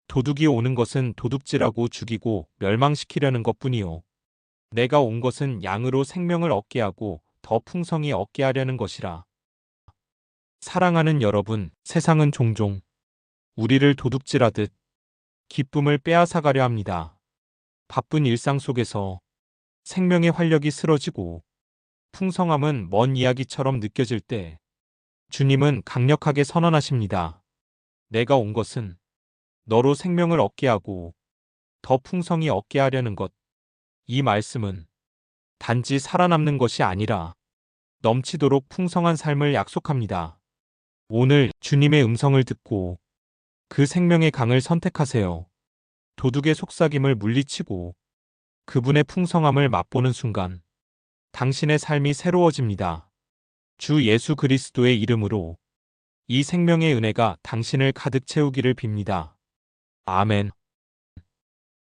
도둑이 오는 것은 도둑질하고 죽이고 멸망시키려는 것뿐이요. 내가 온 것은 양으로 생명을 얻게 하고 더 풍성히 얻게 하려는 것이라. 사랑하는 여러분, 세상은 종종 우리를 도둑질하듯 기쁨을 빼앗아가려 합니다. 바쁜 일상 속에서 생명의 활력이 쓰러지고 풍성함은 먼 이야기처럼 느껴질 때 주님은 강력하게 선언하십니다. 내가 온 것은 너로 생명을 얻게 하고 더 풍성히 얻게 하려는 것. 이 말씀은 단지 살아남는 것이 아니라 넘치도록 풍성한 삶을 약속합니다. 오늘 주님의 음성을 듣고 그 생명의 강을 선택하세요. 도둑의 속삭임을 물리치고 그분의 풍성함을 맛보는 순간 당신의 삶이 새로워집니다. 주 예수 그리스도의 이름으로 이 생명의 은혜가 당신을 가득 채우기를 빕니다. 아멘.